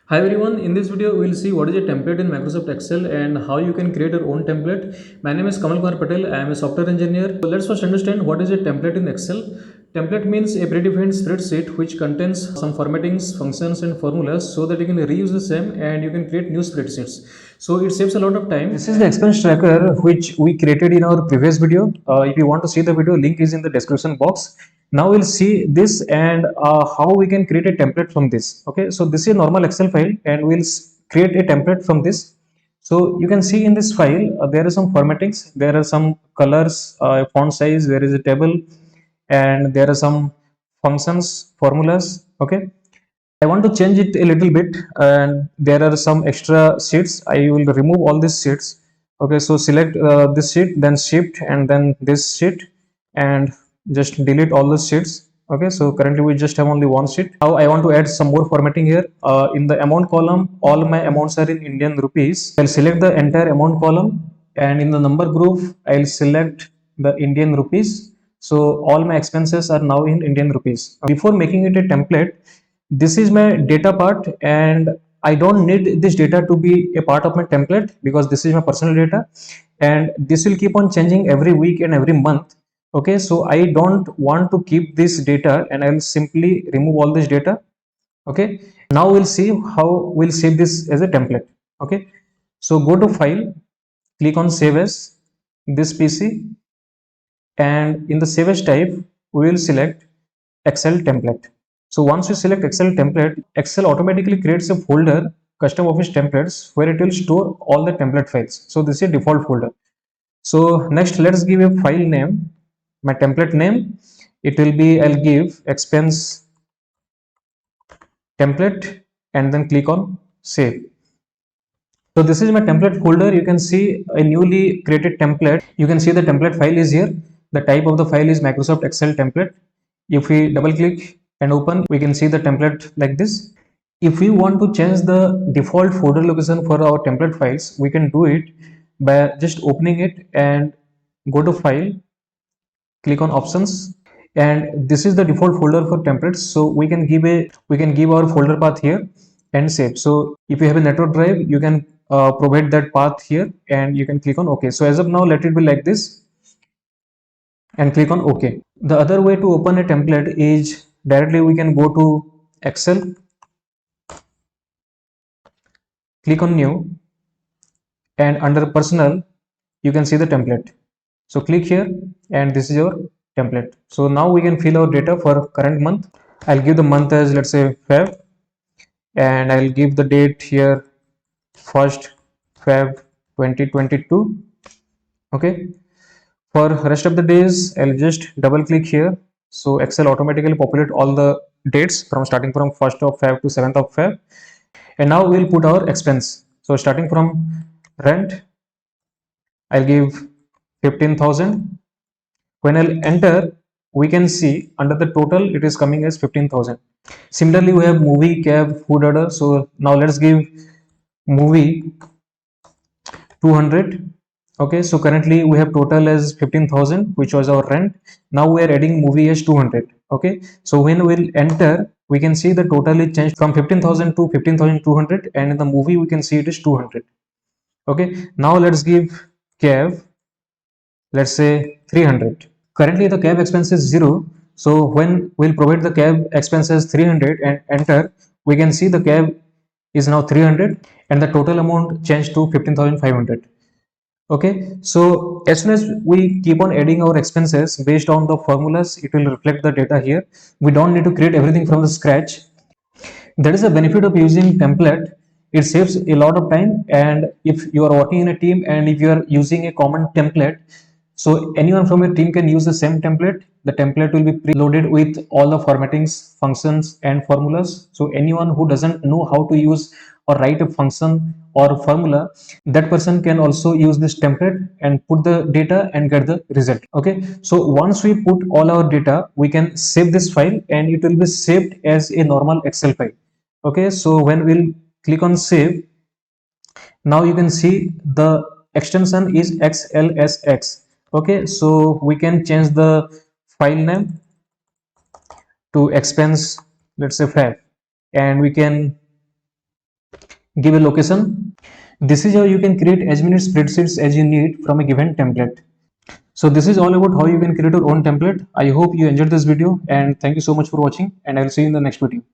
Hi everyone, in this video we will see what is a template in Microsoft Excel and how you can create your own template. My name is Kamal Patel, I am a software engineer. So let's first understand what is a template in Excel. Template means a predefined spreadsheet which contains some formattings, functions and formulas so that you can reuse the same and you can create new spreadsheets. So it saves a lot of time. This is the expense tracker which we created in our previous video. If you want to see the video, link is in the description box. Now we'll see this and how we can create a template from this. Okay, so this is a normal Excel file and we'll create a template from this. So you can see in this file there are some formattings, there are some colors, font size, there is a table, and there are some functions, formulas. Okay, I want to change it a little bit, and there are some extra sheets. I will remove all these sheets. Okay, so select this sheet, then shift, and then this sheet, and just delete all the sheets. Okay, so currently we just have only one sheet. Now I want to add some more formatting here. In the amount column, all my amounts are in Indian rupees. I'll select the entire amount column, and in the number group, I'll select the Indian rupees. So all my expenses are now in Indian rupees. Before making it a template, this is my data part, and I don't need this data to be a part of my template because this is my personal data and this will keep on changing every week and every month. Okay, so I don't want to keep this data and I'll simply remove all this data. Okay, now we'll see how we'll save this as a template. Okay, so go to file, click on save as this PC, and in the save as type we will select Excel template. So once you select Excel template, Excel automatically creates a folder, custom office templates, where it will store all the template files. So this is a default folder. So next let's give a file name, my template name. It will be, I'll give expense template and then click on save. So this is my template folder. You can see a newly created template. You can see the template file is here. The type of the file is Microsoft Excel template. If we double click and open, we can see the template like this. If we want to change the default folder location for our template files, we can do it by just opening it and go to file, click on options, and this is the default folder for templates. So we can give our folder path here and save. So if you have a network drive, you can provide that path here and you can click on OK. So as of now, let it be like this and click on OK. The other way to open a template is directly we can go to Excel, click on new, and under personal you can see the template. So click here and this is your template. So now we can fill our data for current month. I'll give the month as, let's say, Feb, and I'll give the date here 1st Feb 2022. Okay, for rest of the days I'll just double click here, so Excel automatically populate all the dates from starting from 1st of Feb to 7th of Feb. And now we'll put our expense. So starting from rent, I'll give 15,000. When I'll enter, we can see under the total it is coming as 15,000. Similarly, we have movie, cab, food order. So now let's give movie 200. Okay, so currently we have total as 15,000, which was our rent. Now we are adding movie as 200. Okay, so when we'll enter, we can see the total is changed from 15,000 to 15,200, and in the movie we can see it is 200. Okay, now let's give cab, let's say 300. Currently the cab expense is 0. So when we'll provide the cab expense as 300 and enter, we can see the cab is now 300 and the total amount changed to 15,500. Okay, so as soon as we keep on adding our expenses based on the formulas, it will reflect the data here. We don't need to create everything from the scratch. That is the benefit of using template. It saves a lot of time, and if you are working in a team and if you are using a common template, so anyone from your team can use the same template. The template will be preloaded with all the formattings, functions and formulas. So anyone who doesn't know how to use or write a function or formula, that person can also use this template and put the data and get the result. Okay, so once we put all our data, we can save this file and it will be saved as a normal Excel file. Okay, so when we'll click on save, now you can see the extension is XLSX. Okay, so we can change the file name to expense, let's say 5, and we can give a location. This is how you can create as many spreadsheets as you need from a given template. So this is all about how you can create your own template. I hope you enjoyed this video, and thank you so much for watching, and I'll see you in the next video.